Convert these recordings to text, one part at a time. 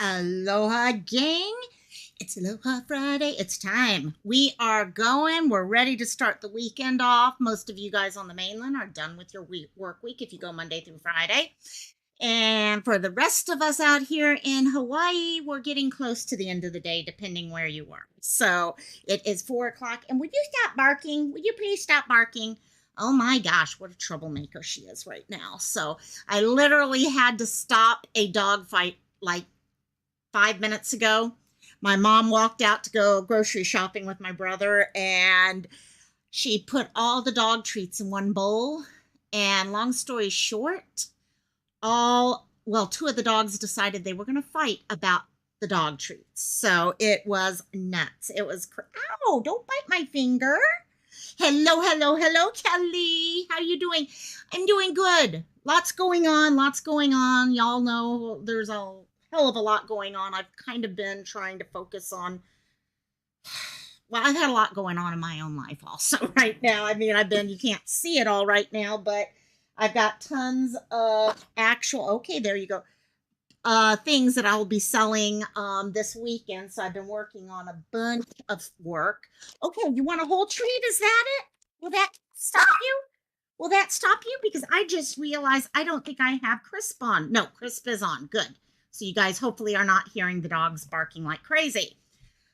Aloha, gang. It's Aloha Friday. It's time. We are going. We're ready to start the weekend off. Most of you guys on the mainland are done with your work week if you go Monday through Friday. And for the rest of us out here in Hawaii, we're getting close to the end of the day, depending where you are. So it is 4 o'clock. And would you stop barking? Would you please stop barking? Oh my gosh, what a troublemaker she is right now. So I literally had to stop a dog fight like 5 minutes ago. My mom walked out to go grocery shopping with my brother, and she put all the dog treats in one bowl. And long story short, two of the dogs decided they were going to fight about the dog treats. So it was nuts. It was, ow, don't bite my finger. Hello, hello, hello, Kelly. How you doing? I'm doing good. Lots going on. Y'all know there's a hell of a lot going on. I've kind of been trying to focus on, well, I've had a lot going on in my own life also right now. I mean, you can't see it all right now, but I've got tons of okay, there you go, things that I will be selling this weekend. So I've been working on a bunch of work. Okay, you want a whole treat? Is that it? Will that stop you? Will that stop you? Because I just realized I don't think I have Crisp on. No, Crisp is on. Good. So you guys hopefully are not hearing the dogs barking like crazy.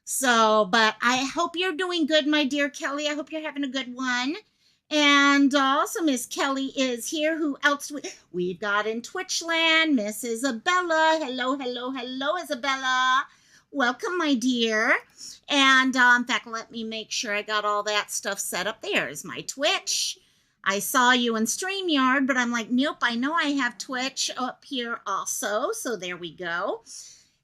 So, but I hope you're doing good, my dear Kelly. I hope you're having a good one. And also Miss Kelly is here. Who else? We've got in Twitchland, Miss Isabella. Hello, hello, hello, Isabella. Welcome, my dear. And in fact, let me make sure I got all that stuff set up. There's my Twitch. I saw you in StreamYard, but I'm like, nope, I know I have Twitch up here also. So there we go.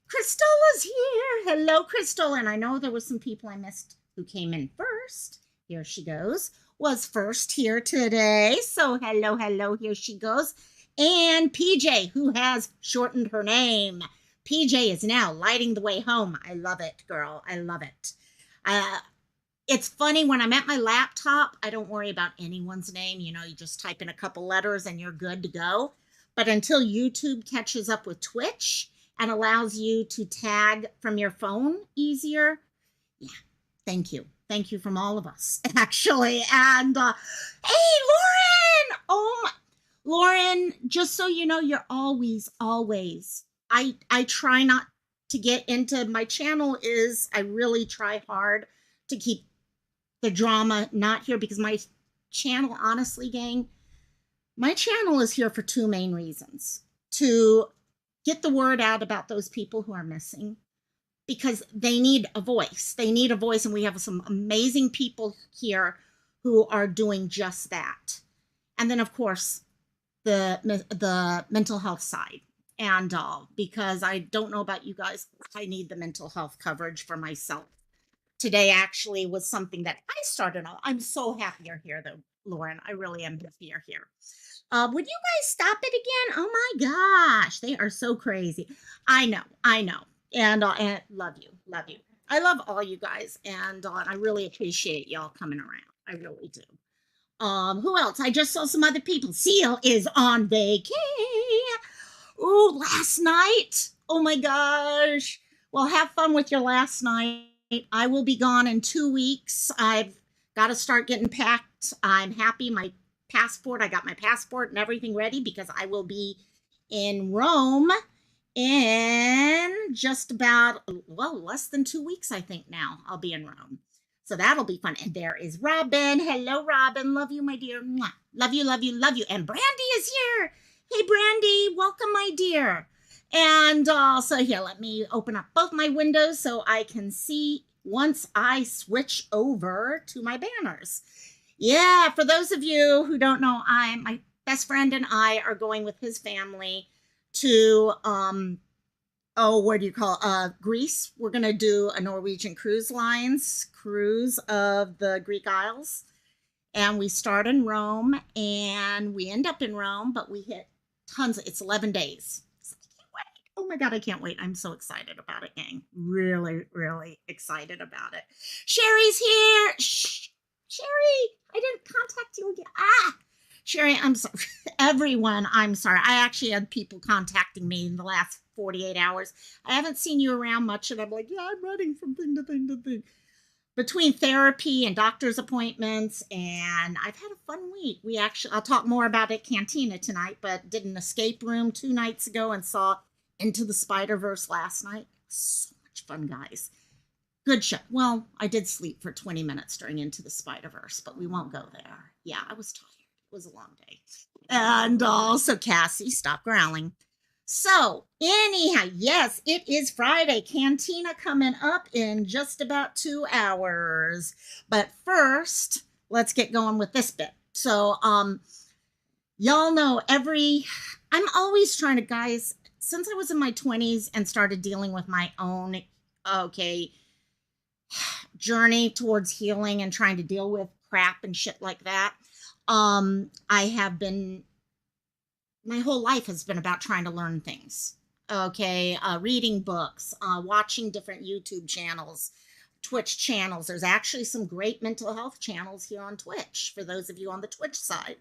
Crystal is here. Hello, Crystal. And I know there were some people I missed who came in first. Here she goes. Was first here today. So hello, hello, here she goes. And PJ, who has shortened her name. PJ is now lighting the way home. I love it, girl. I love it. It's funny, when I'm at my laptop, I don't worry about anyone's name. You know, you just type in a couple letters and you're good to go. But until YouTube catches up with Twitch and allows you to tag from your phone easier, yeah, thank you. Thank you from all of us, actually. And, hey, Lauren! Oh, my. Lauren, just so you know, you're always, I try not to get into, my channel I really try hard to keep the drama not here, because my channel, honestly, gang, my channel is here for two main reasons. To get the word out about those people who are missing, because they need a voice. They need a voice, and we have some amazing people here who are doing just that. And then, of course, the mental health side. And because I don't know about you guys, I need the mental health coverage for myself. Today actually was something that I started on. I'm so happy you're here, though, Lauren. I really am happy you're here. Would you guys stop it again? Oh my gosh, they are so crazy. I know. And love you. I love all you guys, and I really appreciate y'all coming around. I really do. Who else? I just saw some other people. Seal is on vacay. Ooh, last night. Oh my gosh. Well, have fun with your last night. I will be gone in 2 weeks. I've got to start getting packed. I'm happy. I got my passport and everything ready, because I will be in Rome in just about, less than 2 weeks, I think now. I'll be in Rome. So that'll be fun. And there is Robin. Hello, Robin. Love you, my dear. Mwah. Love you, love you, love you. And Brandy is here. Hey, Brandy. Welcome, my dear. And so here, let me open up both my windows so I can see once I switch over to my banners. Yeah, for those of you who don't know, my best friend and I are going with his family to, Greece. We're going to do a Norwegian Cruise Lines cruise of the Greek Isles. And we start in Rome, and we end up in Rome, but we hit it's 11 days. Oh my God, I can't wait. I'm so excited about it, gang. Really, really excited about it. Sherry's here. Shh. Sherry, I didn't contact you again. Sherry, I'm sorry. Everyone, I'm sorry. I actually had people contacting me in the last 48 hours. I haven't seen you around much, and I'm like, yeah, I'm running from thing to thing to thing. Between therapy and doctor's appointments, and I've had a fun week. We actually, I'll talk more about it Cantina tonight, but did an escape room 2 nights ago and saw Into the Spider-Verse last night. So much fun, guys. Good show. Well, I did sleep for 20 minutes during Into the Spider-Verse, but we won't go there. Yeah, I was tired. It was a long day. And also, Cassie, stop growling. So, anyhow, yes, it is Friday. Cantina coming up in just about 2 hours. But first, let's get going with this bit. So, y'all know I'm always trying to, guys, since I was in my 20s and started dealing with my own, journey towards healing and trying to deal with crap and shit like that. I have been, my whole life has been about trying to learn things. Reading books, watching different YouTube channels, Twitch channels. There's actually some great mental health channels here on Twitch for those of you on the Twitch side.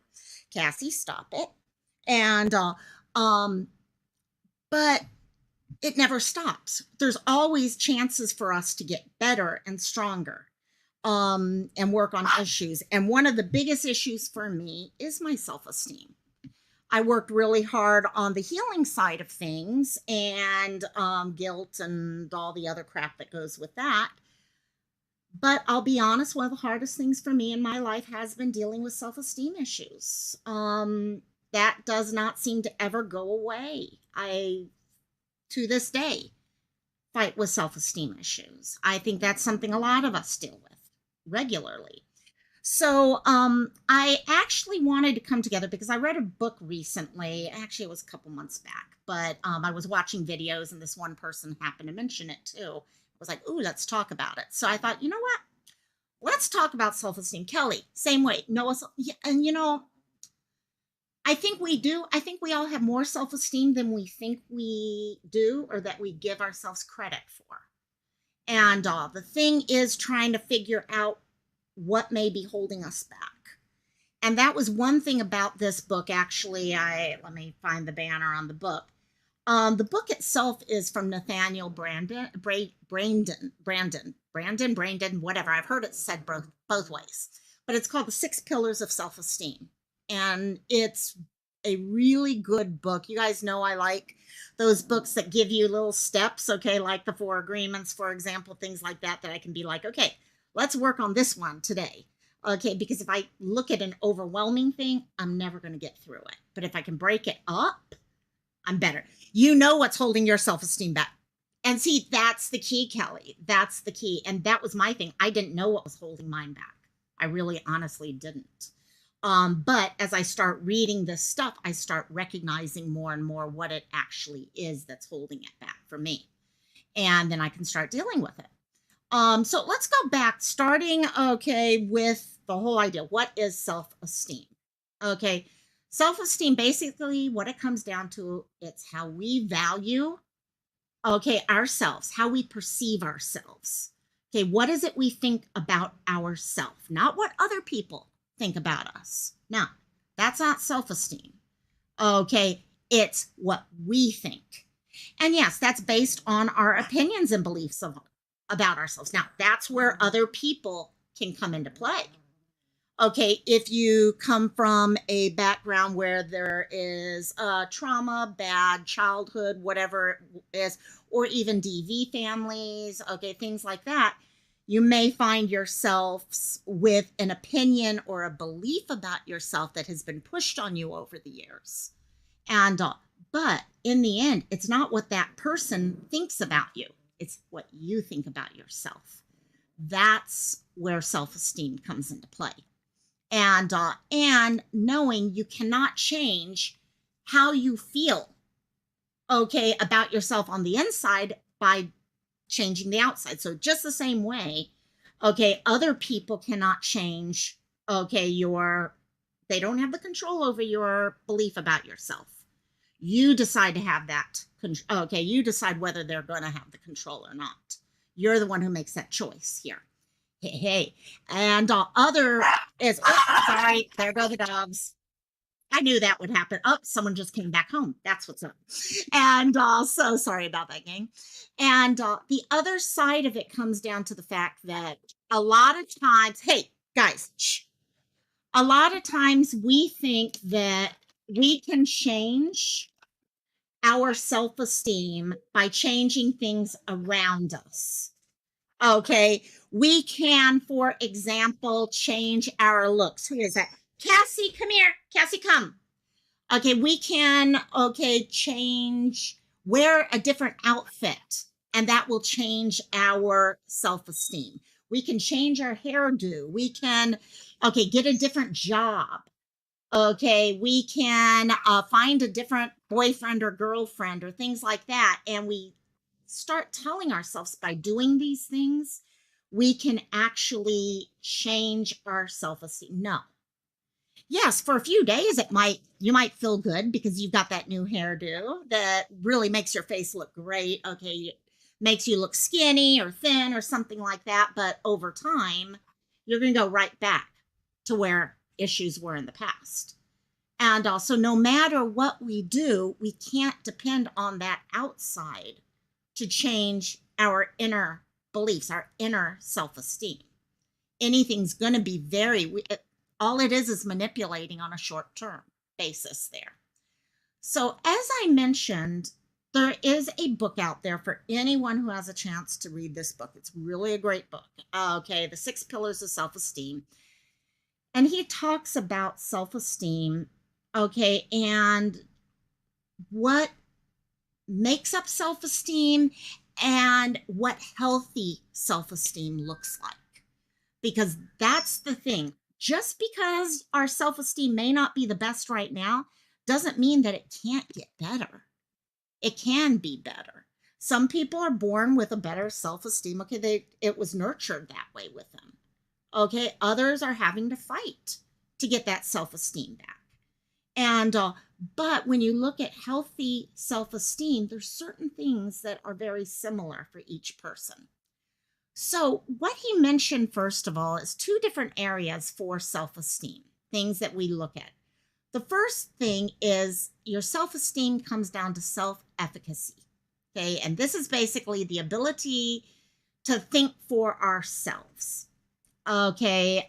Cassie, stop it. And, but it never stops. There's always chances for us to get better and stronger, and work on issues. And one of the biggest issues for me is my self-esteem. I worked really hard on the healing side of things and guilt and all the other crap that goes with that. But I'll be honest, one of the hardest things for me in my life has been dealing with self-esteem issues. That does not seem to ever go away. To this day, fight with self-esteem issues. I think that's something a lot of us deal with regularly. So I actually wanted to come together because I read a book recently. Actually, it was a couple months back, but I was watching videos and this one person happened to mention it too. I was like, ooh, let's talk about it. So I thought, you know what? Let's talk about self-esteem. Kelly, same way. Noah, and I think we do. I think we all have more self-esteem than we think we do or that we give ourselves credit for. And the thing is trying to figure out what may be holding us back. And that was one thing about this book. Actually, let me find the banner on the book. The book itself is from Nathaniel Brandon, whatever. I've heard it said both ways. But it's called The 6 Pillars of Self-Esteem. And it's a really good book. You guys know I like those books that give you little steps, like the 4 Agreements, for example, things like that, that I can be like, okay, let's work on this one today. Because if I look at an overwhelming thing, I'm never going to get through it. But if I can break it up, I'm better. You know what's holding your self-esteem back. And see, that's the key, Kelly. That's the key. And that was my thing. I didn't know what was holding mine back. I really honestly didn't. But as I start reading this stuff, I start recognizing more and more what it actually is that's holding it back for me. And then I can start dealing with it. So let's go back, starting, with the whole idea. What is self-esteem? Self-esteem, basically what it comes down to, it's how we value, ourselves, how we perceive ourselves. What is it we think about ourselves? Not what other people think about us. Now, that's not self-esteem. It's what we think. And yes, that's based on our opinions and beliefs about ourselves. Now, that's where other people can come into play. If you come from a background where there is trauma, bad childhood, whatever it is, or even DV families, things like that, you may find yourselves with an opinion or a belief about yourself that has been pushed on you over the years. And, but in the end, it's not what that person thinks about you. It's what you think about yourself. That's where self-esteem comes into play. And knowing you cannot change how you feel, about yourself on the inside by changing the outside. So just the same way, other people cannot change, they don't have the control over your belief about yourself. You decide to have that, you decide whether they're going to have the control or not. You're the one who makes that choice here. Hey. And other is, sorry, there go the dogs. I knew that would happen. Oh, someone just came back home. That's what's up. And so sorry about that, gang. And the other side of it comes down to the fact that a lot of times, hey, guys, shh, a lot of times we think that we can change our self esteem by changing things around us. Okay. We can, for example, change our looks. Who is that? Cassie, come here. Cassie, come. Okay. We can, okay, change, wear a different outfit, and that will change our self esteem. We can change our hairdo. We can, okay, get a different job. Okay, we can find a different boyfriend or girlfriend or things like that. And we start telling ourselves by doing these things, we can actually change our self esteem. No. Yes, for a few days, you might feel good because you've got that new hairdo that really makes your face look great. Okay, makes you look skinny or thin or something like that. But over time, you're going to go right back to where issues were in the past. And also, no matter what we do, we can't depend on that outside to change our inner beliefs, our inner self esteem. Anything's going to be all it is manipulating on a short term basis there. So, as I mentioned, there is a book out there for anyone who has a chance to read this book. It's really a great book. Okay, The 6 Pillars of Self Esteem. And he talks about self esteem, okay, and what makes up self esteem and what healthy self esteem looks like. Because that's the thing. Just because our self esteem may not be the best right now doesn't mean that it can't get better. It can be better. Some people are born with a better self esteem. Okay, it was nurtured that way with them. Okay, others are having to fight to get that self esteem back. And but when you look at healthy self esteem, there's certain things that are very similar for each person. So, what he mentioned, first of all, is 2 different areas for self esteem, things that we look at. The first thing is your self esteem comes down to self efficacy. Okay. And this is basically the ability to think for ourselves. Okay.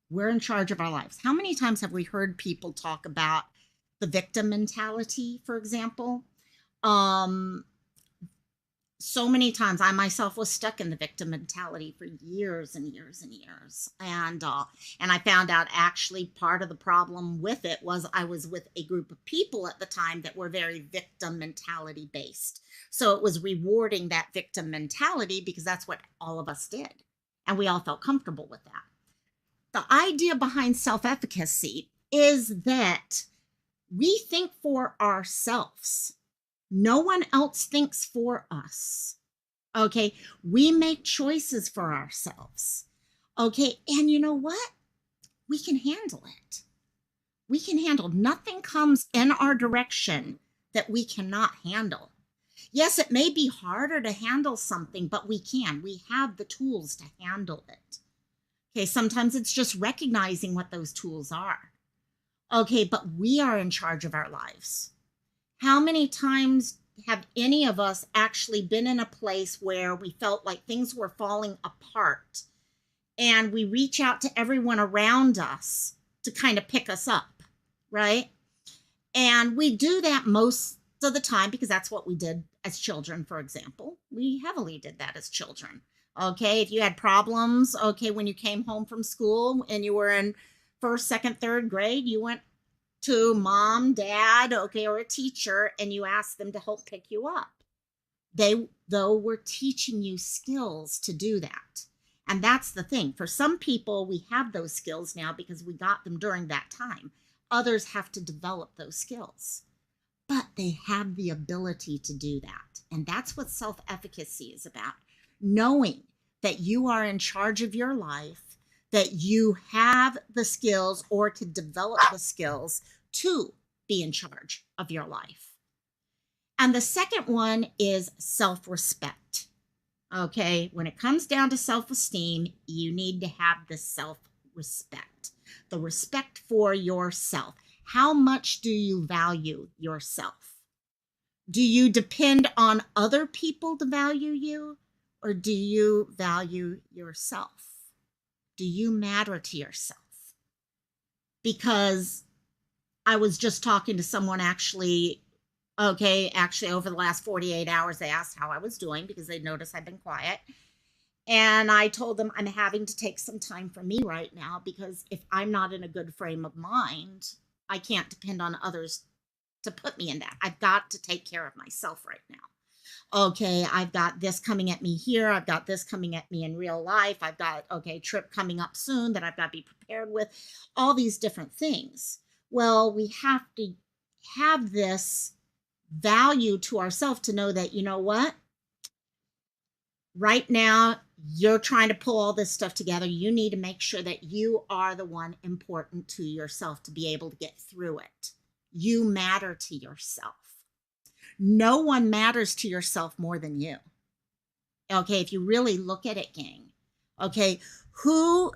We're in charge of our lives. How many times have we heard people talk about the victim mentality, for example? So many times I myself was stuck in the victim mentality for years and years and years. And I found out actually part of the problem with it was I was with a group of people at the time that were very victim mentality based. So it was rewarding that victim mentality because that's what all of us did. And we all felt comfortable with that. The idea behind self-efficacy is that we think for ourselves. No one else thinks for us. Okay. We make choices for ourselves. Okay. And you know what? We can handle it. We can handle. Nothing comes in our direction that we cannot handle. Yes, it may be harder to handle something, but we can. We have the tools to handle it. Okay. Sometimes it's just recognizing what those tools are. Okay. But we are in charge of our lives. How many times have any of us actually been in a place where we felt like things were falling apart and we reach out to everyone around us to kind of pick us up, right? And we do that most of the time because that's what we did as children, for example. We heavily did that as children. Okay, if you had problems, okay, when you came home from school and you were in first, second, third grade, you went to mom, dad, okay, or a teacher, and you ask them to help pick you up. They, though, were teaching you skills to do that. And that's the thing. For some people, we have those skills now because we got them during that time. Others have to develop those skills. But they have the ability to do that. And that's what self-efficacy is about. Knowing that you are in charge of your life, that you have the skills or to develop the skills to be in charge of your life. And the second one is self-respect. Okay, when it comes down to self-esteem, you need to have the self-respect. The respect for yourself. How much do you value yourself? Do you depend on other people to value you, or do you value yourself? Do you matter to yourself? Because I was just talking to someone actually over the last 48 hours, they asked how I was doing because they noticed I've been quiet. And I told them I'm having to take some time for me right now because if I'm not in a good frame of mind, I can't depend on others to put me in that. I've got to take care of myself right now. Okay, I've got this coming at me here. I've got this coming at me in real life. I've got, trip coming up soon that I've got to be prepared with, all these different things. Well, we have to have this value to ourselves to know that, you know what? Right now, you're trying to pull all this stuff together. You need to make sure that you are the one important to yourself to be able to get through it. You matter to yourself. No one matters to yourself more than you. Okay, if you really look at it, gang. Okay, who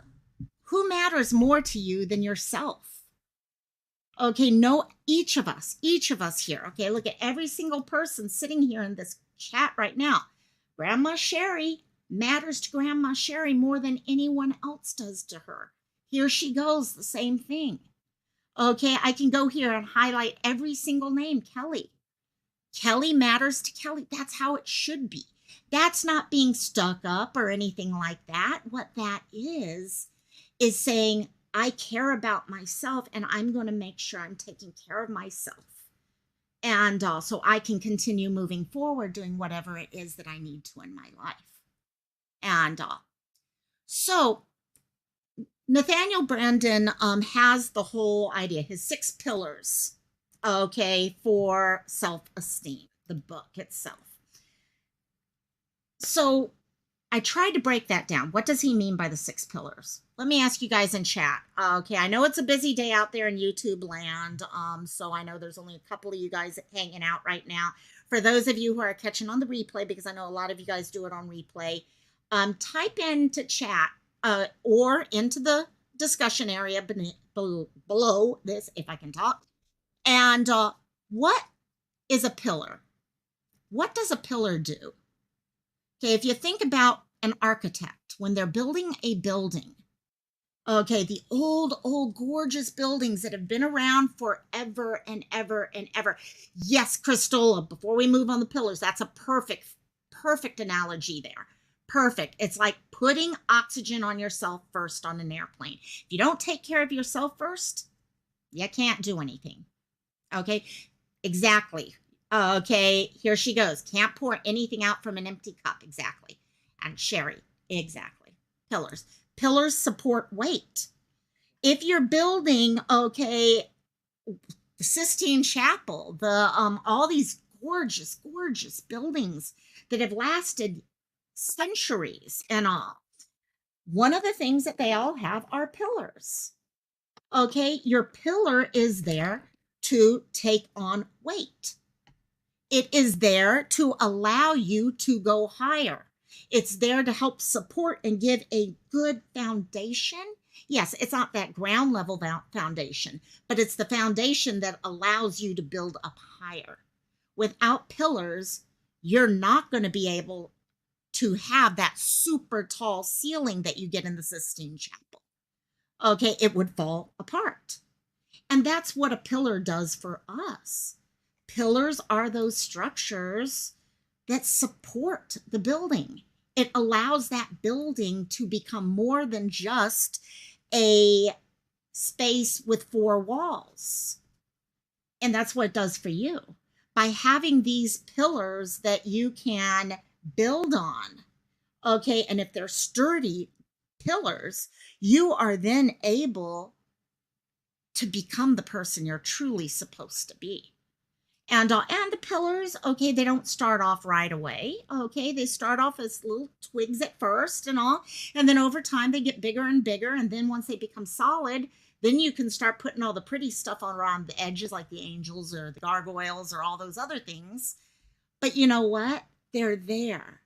matters more to you than yourself? Okay, no, each of us here. Okay, look at every single person sitting here in this chat right now. Grandma Sherry matters to Grandma Sherry more than anyone else does to her. Here she goes, the same thing. Okay, I can go here and highlight every single name. Kelly. Kelly matters to Kelly. That's how it should be. That's not being stuck up or anything like that. What that is saying, I care about myself and I'm going to make sure I'm taking care of myself. And so I can continue moving forward doing whatever it is that I need to in my life. And so Nathaniel Branden has the whole idea, his 6 pillars, for self-esteem, the book itself. So I tried to break that down. What does he mean by the 6 pillars? Let me ask you guys in chat. Okay, I know it's a busy day out there in YouTube land, so I know there's only a couple of you guys hanging out right now. For those of you who are catching on the replay, because I know a lot of you guys do it on replay, type into chat or into the discussion area below this, if I can talk. And what is a pillar? What does a pillar do? Okay, if you think about an architect, when they're building a building, the old, gorgeous buildings that have been around forever and ever and ever. Yes, Christola, before we move on the pillars, that's a perfect analogy there. Perfect. It's like putting oxygen on yourself first on an airplane. If you don't take care of yourself first, you can't do anything. Okay, exactly. Okay, here she goes. Can't pour anything out from an empty cup. Exactly. And Sherry, exactly. Pillars. Pillars support weight. If you're building, the Sistine Chapel, all these gorgeous, gorgeous buildings that have lasted centuries and all, one of the things that they all have are pillars. Okay, your pillar is there to take on weight. It is there to allow you to go higher. It's there to help support and give a good foundation. Yes, it's not that ground level foundation, but it's the foundation that allows you to build up higher. Without pillars, you're not going to be able to have that super tall ceiling that you get in the Sistine Chapel. Okay, it would fall apart. And that's what a pillar does for us. Pillars are those structures that support the building. It allows that building to become more than just a space with 4 walls. And that's what it does for you. By having these pillars that you can build on, and if they're sturdy pillars, you are then able to become the person you're truly supposed to be. And the pillars, they don't start off right away. They start off as little twigs at first and all. And then over time, they get bigger and bigger. And then once they become solid, then you can start putting all the pretty stuff on around the edges, like the angels or the gargoyles or all those other things. But you know what? They're there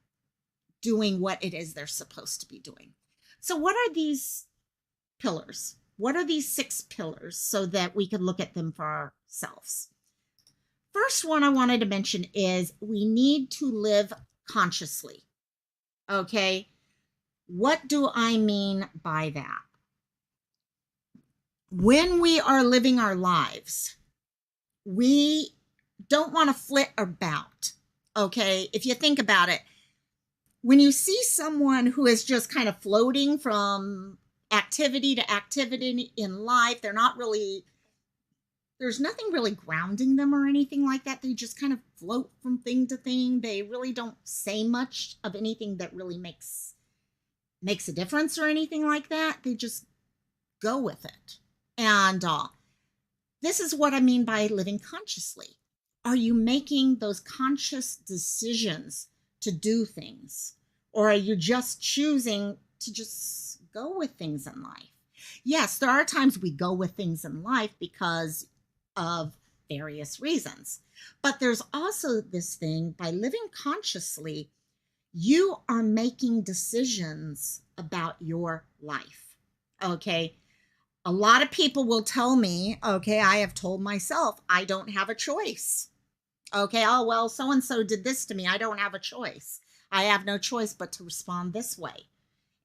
doing what it is they're supposed to be doing. So what are these pillars? what are these 6 pillars so that we could look at them for ourselves? First one I wanted to mention is we need to live consciously. Okay. What do I mean by that? When we are living our lives, we don't want to flit about. Okay. If you think about it, when you see someone who is just kind of floating from activity to activity in life, they're not really, there's nothing really grounding them or anything like that. They just kind of float from thing to thing. They really don't say much of anything that really makes a difference or anything like that. They just go with it. And this is what I mean by living consciously. Are you making those conscious decisions to do things? Or are you just choosing to just go with things in life? Yes, there are times we go with things in life because of various reasons. But there's also this thing, by living consciously, you are making decisions about your life. Okay. A lot of people will tell me, okay, I have told myself I don't have a choice. Okay. Oh, well, so-and-so did this to me. I don't have a choice. I have no choice but to respond this way.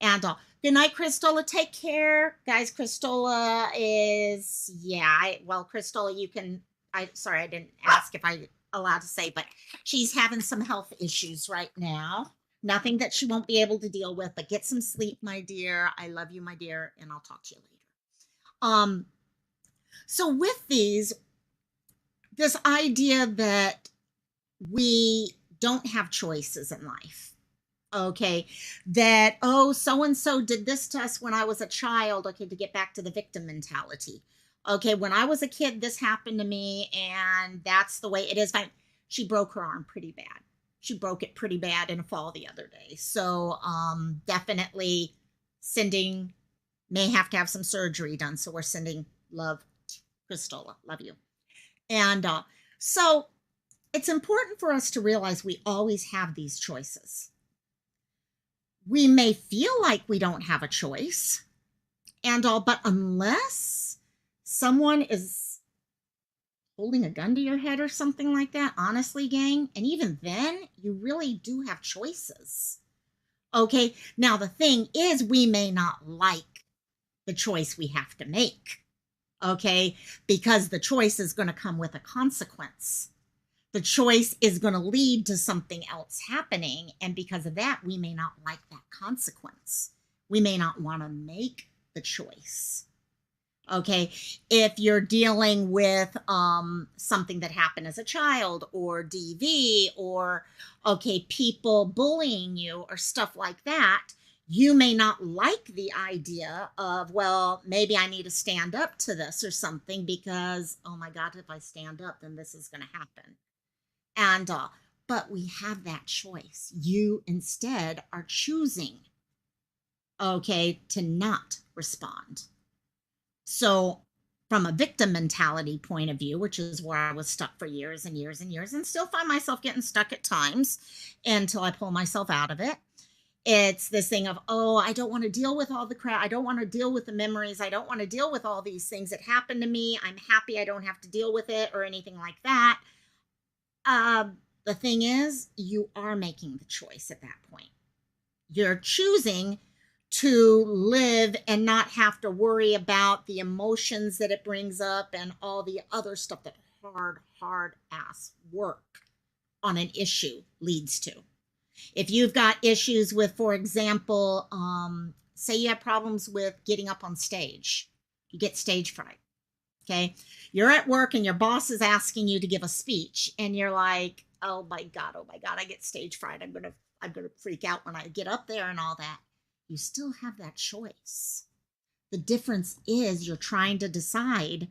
And good night, Christola. Take care. Guys, Christola is, Christola, you can, sorry, I didn't ask if I allowed to say, but she's having some health issues right now. Nothing that she won't be able to deal with, but get some sleep, my dear. I love you, my dear, and I'll talk to you later. So with this idea that we don't have choices in life, okay, that, oh, so-and-so did this to us when I was a child, okay, to get back to the victim mentality. Okay, when I was a kid, this happened to me, and that's the way it is. Fine. She broke her arm pretty bad. She broke it pretty bad in a fall the other day. So definitely may have to have some surgery done. So we're sending love, Christola. Love you. And so it's important for us to realize we always have these choices. We may feel like we don't have a choice but unless someone is holding a gun to your head or something like that, honestly, gang, and even then, you really do have choices. Okay, now the thing is, we may not like the choice we have to make, okay, because the choice is going to come with a consequence. The choice is going to lead to something else happening, and because of that, we may not like that consequence. We may not want to make the choice. Okay, if you're dealing with something that happened as a child, or DV, or people bullying you or stuff like that, you may not like the idea of, well, maybe I need to stand up to this or something because, oh my God, if I stand up, then this is going to happen. And but we have that choice. You instead are choosing, to not respond. So from a victim mentality point of view, which is where I was stuck for years and years and years, and still find myself getting stuck at times until I pull myself out of it. It's this thing of, oh, I don't want to deal with all the crap. I don't want to deal with the memories. I don't want to deal with all these things that happened to me. I'm happy I don't have to deal with it or anything like that. The thing is, you are making the choice at that point. You're choosing to live and not have to worry about the emotions that it brings up and all the other stuff that hard ass work on an issue leads to. If you've got issues with, for example, say you have problems with getting up on stage, you get stage fright. Okay. You're at work and your boss is asking you to give a speech and you're like, oh my God, I get stage fright. I'm going to freak out when I get up there and all that. You still have that choice. The difference is you're trying to decide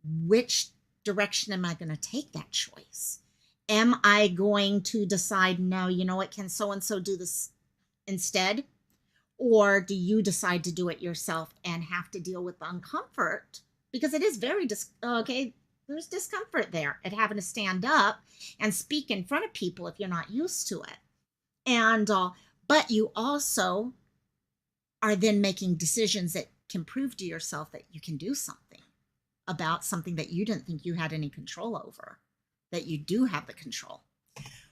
which direction am I going to take that choice? Am I going to decide, no, you know what, can so-and-so do this instead? Or do you decide to do it yourself and have to deal with the uncomfort? Because it is very, there's discomfort there at having to stand up and speak in front of people if you're not used to it. And, but you also are then making decisions that can prove to yourself that you can do something about something that you didn't think you had any control over, that you do have the control.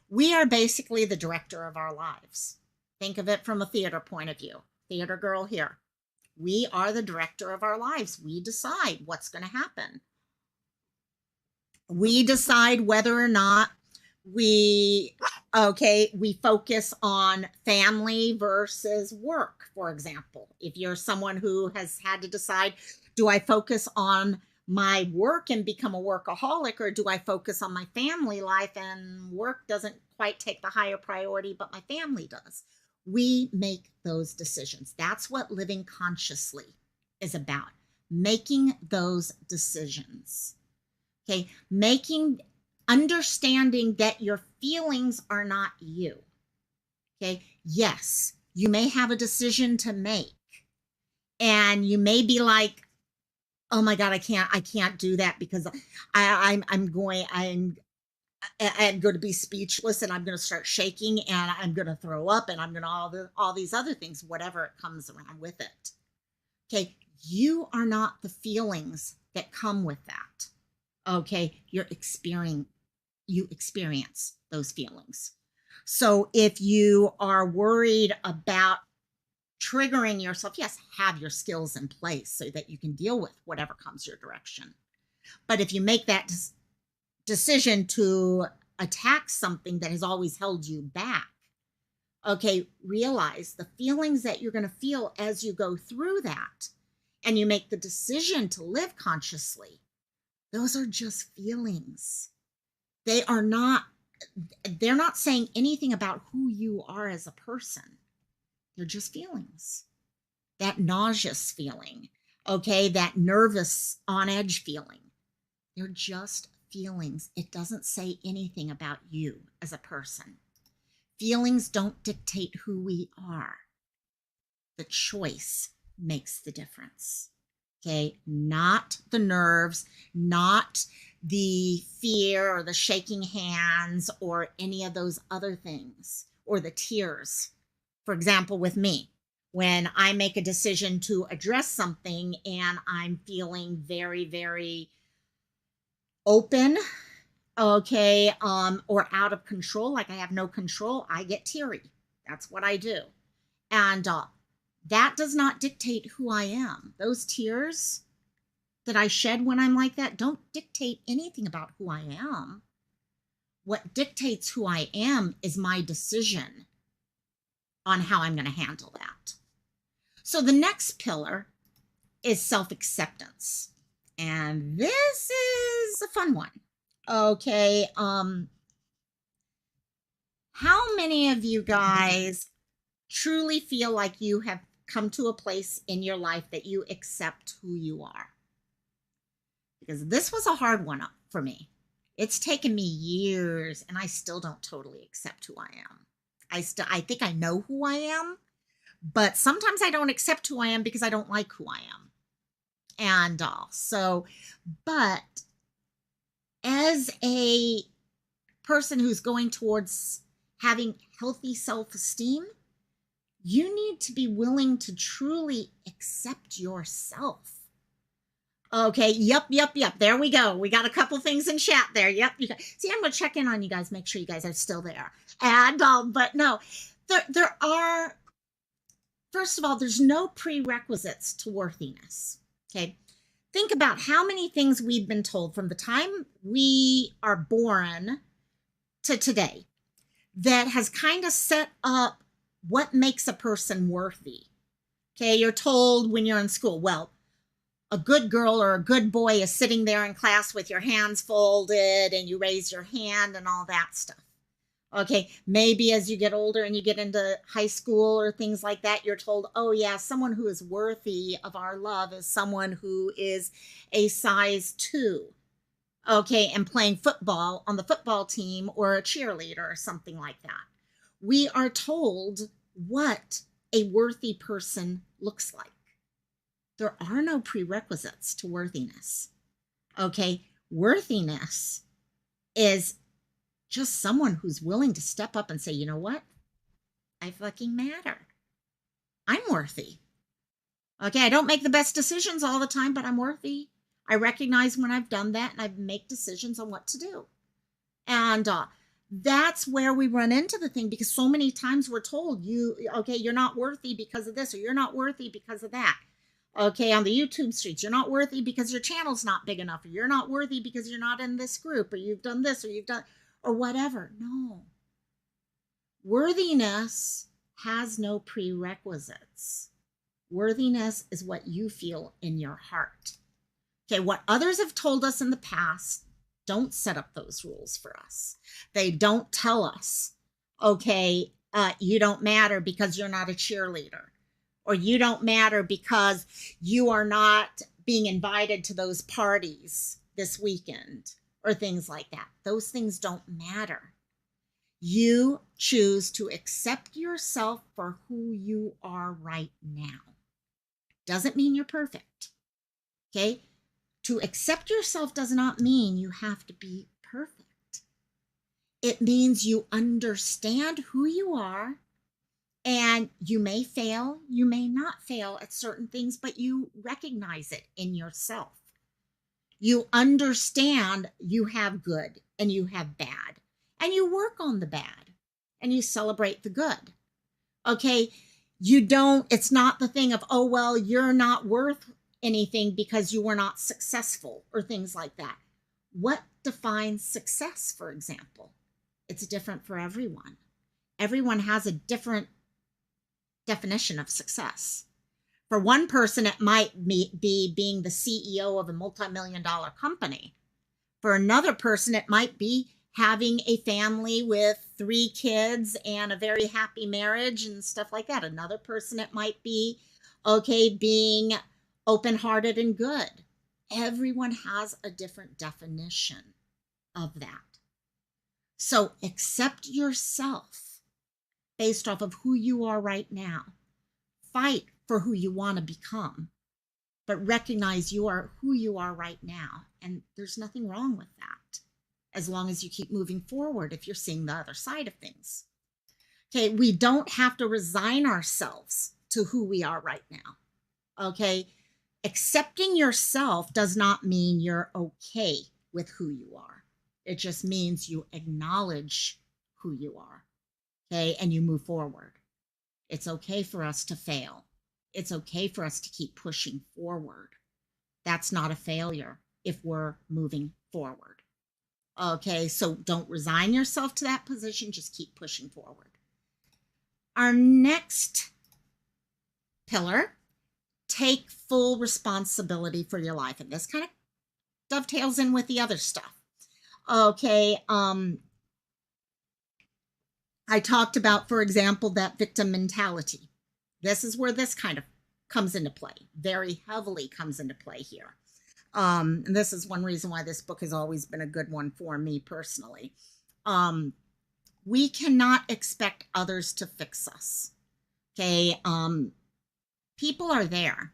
We are basically the director of our lives. Think of it from a theater point of view. Theater girl here. We are the director of our lives. We decide what's going to happen. We decide whether or not we focus on family versus work, for example. If you're someone who has had to decide, do I focus on my work and become a workaholic, or do I focus on my family life and work doesn't quite take the higher priority, but my family does? We make those decisions. That's what living consciously is about, making those decisions. Okay, understanding that your feelings are not you. Okay, yes, you may have a decision to make, and you may be like, oh my God, I can't do that because I'm going to be speechless, and I'm going to start shaking, and I'm going to throw up, and I'm going to all these other things, whatever it comes around with it. Okay, you are not the feelings that come with that. Okay, you experience those feelings. So if you are worried about triggering yourself, yes, have your skills in place so that you can deal with whatever comes your direction. But if you make that decision to attack something that has always held you back, okay, realize the feelings that you're going to feel as you go through that, and you make the decision to live consciously. Those are just feelings. They're not saying anything about who you are as a person. They're just feelings. That nauseous feeling, okay, that nervous on edge feeling. They're just feelings. It doesn't say anything about you as a person. Feelings don't dictate who we are. The choice makes the difference. Okay, not the nerves, not the fear or the shaking hands or any of those other things, or the tears. For example, with me, when I make a decision to address something and I'm feeling very, very open, okay, or out of control, like I have no control, I get teary. That's what I do. And that does not dictate who I am. Those tears that I shed when I'm like that don't dictate anything about who I am. What dictates who I am is my decision on how I'm going to handle that. So the next pillar is self-acceptance. And this is a fun one. Okay. How many of you guys truly feel like you have come to a place in your life that you accept who you are? Because this was a hard one for me. It's taken me years, and I still don't totally accept who I am. I think I know who I am, but sometimes I don't accept who I am because I don't like who I am. And but as a person who's going towards having healthy self-esteem, you need to be willing to truly accept yourself. Okay, yep. There we go. We got a couple things in chat there. Yep. See, I'm going to check in on you guys, make sure you guys are still there. And, but no, there are, first of all, there's no prerequisites to worthiness. Okay. Think about how many things we've been told from the time we are born to today that has kind of set up what makes a person worthy. Okay. You're told when you're in school, well, a good girl or a good boy is sitting there in class with your hands folded and you raise your hand and all that stuff. Okay, maybe as you get older and you get into high school or things like that, you're told, oh yeah, someone who is worthy of our love is someone who is a size 2. Okay, and playing football on the football team or a cheerleader or something like that. We are told what a worthy person looks like. There are no prerequisites to worthiness. Okay, worthiness is just someone who's willing to step up and say, you know what? I fucking matter. I'm worthy. Okay, I don't make the best decisions all the time, but I'm worthy. I recognize when I've done that and I make decisions on what to do. And that's where we run into the thing, because so many times we're told you're not worthy because of this, or you're not worthy because of that. Okay, on the YouTube streets, you're not worthy because your channel's not big enough, or you're not worthy because you're not in this group, or you've done this, or you've done, or whatever. No. Worthiness has no prerequisites. Worthiness is what you feel in your heart. Okay, what others have told us in the past don't set up those rules for us. They don't tell us, okay, you don't matter because you're not a cheerleader, or you don't matter because you are not being invited to those parties this weekend, or things like that. Those things don't matter. You choose to accept yourself for who you are right now. Doesn't mean you're perfect. Okay? To accept yourself does not mean you have to be perfect. It means you understand who you are, and you may fail, you may not fail at certain things, but you recognize it in yourself. You understand you have good and you have bad, and you work on the bad and you celebrate the good. Okay? It's not the thing of, oh, well, you're not worth anything because you were not successful, or things like that. What defines success, for example? It's different for everyone. Everyone has a different definition of success. For one person, it might be being the CEO of a multi-million-dollar company. For another person, it might be having a family with 3 kids and a very happy marriage and stuff like that. Another person, it might be, okay, being open-hearted and good. Everyone has a different definition of that. So accept yourself based off of who you are right now. Fight for who you want to become, but recognize you are who you are right now. And there's nothing wrong with that, as long as you keep moving forward if you're seeing the other side of things. Okay, we don't have to resign ourselves to who we are right now. Okay, accepting yourself does not mean you're okay with who you are. It just means you acknowledge who you are, okay, and you move forward. It's okay for us to fail. It's okay for us to keep pushing forward. That's not a failure if we're moving forward. Okay, so don't resign yourself to that position. Just keep pushing forward. Our next pillar, take full responsibility for your life. And this kind of dovetails in with the other stuff. Okay, I talked about, for example, that victim mentality. This is where this kind of comes into play, very heavily comes into play here. And this is one reason why this book has always been a good one for me personally. We cannot expect others to fix us. Okay, people are there,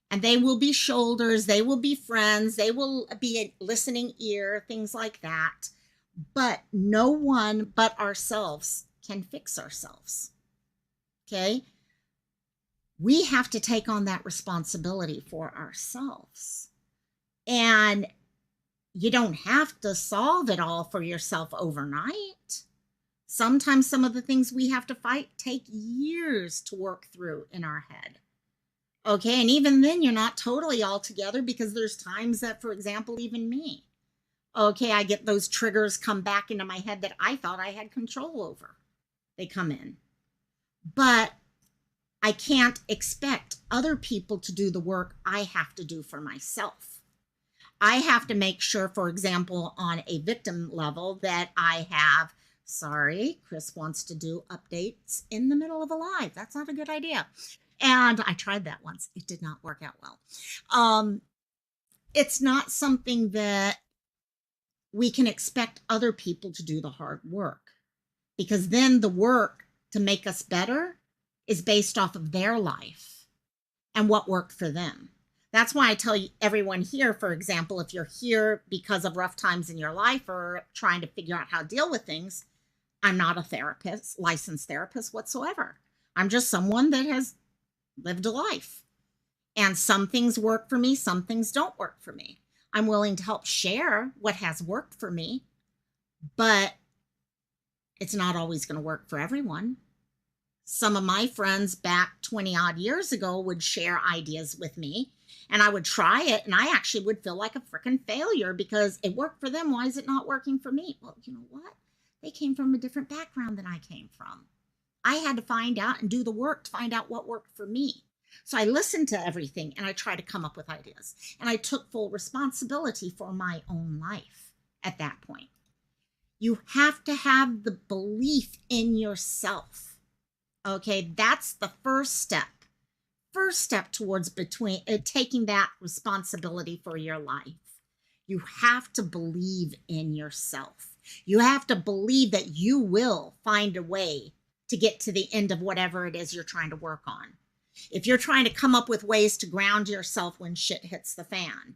and they will be shoulders, they will be friends, they will be a listening ear, things like that. But no one but ourselves can fix ourselves. Okay? We have to take on that responsibility for ourselves. And you don't have to solve it all for yourself overnight. Sometimes some of the things we have to fight take years to work through in our head. Okay, and even then you're not totally all together, because there's times that, for example, even me, okay, I get those triggers come back into my head that I thought I had control over. They come in. But I can't expect other people to do the work I have to do for myself. I have to make sure, for example, on a victim level, that I have, sorry, Chris wants to do updates in the middle of a live. That's not a good idea. And I tried that once. It did not work out well. It's not something that we can expect other people to do the hard work, because then the work to make us better is based off of their life and what worked for them. That's why I tell you, everyone here, for example, if you're here because of rough times in your life or trying to figure out how to deal with things, I'm not a therapist, licensed therapist whatsoever. I'm just someone that has lived a life. And some things work for me, some things don't work for me. I'm willing to help share what has worked for me, but it's not always going to work for everyone. Some of my friends back 20 odd years ago would share ideas with me, and I would try it, and I actually would feel like a freaking failure because it worked for them. Why is it not working for me? Well, you know what? They came from a different background than I came from. I had to find out and do the work to find out what worked for me. So I listened to everything and I tried to come up with ideas. And I took full responsibility for my own life at that point. You have to have the belief in yourself. Okay, that's the first step. First step towards taking that responsibility for your life. You have to believe in yourself. You have to believe that you will find a way to get to the end of whatever it is you're trying to work on. If you're trying to come up with ways to ground yourself when shit hits the fan,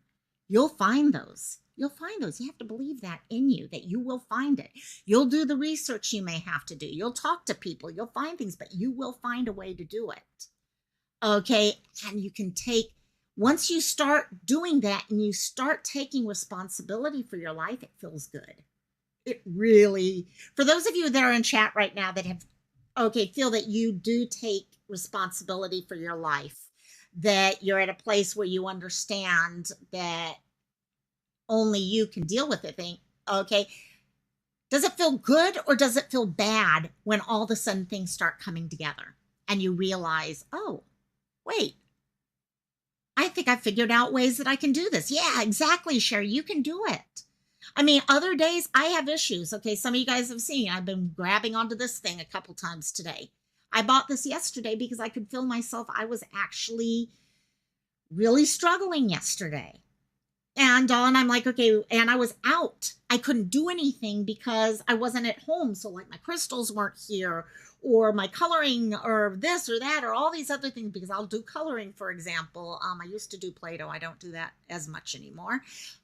you'll find those. You'll find those. You have to believe that in you, that you will find it. You'll do the research you may have to do. You'll talk to people. You'll find things, but you will find a way to do it. Okay. And you can once you start doing that and you start taking responsibility for your life, it feels good. It really, for those of you that are in chat right now that feel that you do take responsibility for your life, that you're at a place where you understand that only you can deal with it. Okay, does it feel good or does it feel bad when all of a sudden things start coming together and you realize, oh, wait, I think I figured out ways that I can do this. Yeah, exactly, Sherry, you can do it. I mean, other days I have issues. Okay, some of you guys have seen, I've been grabbing onto this thing a couple times today. I bought this yesterday because I could feel myself. I was actually really struggling yesterday. And I'm like, okay, and I was out. I couldn't do anything because I wasn't at home. So like my crystals weren't here, or my coloring, or this or that, or all these other things, because I'll do coloring, for example. I used to do Play-Doh. I don't do that as much anymore.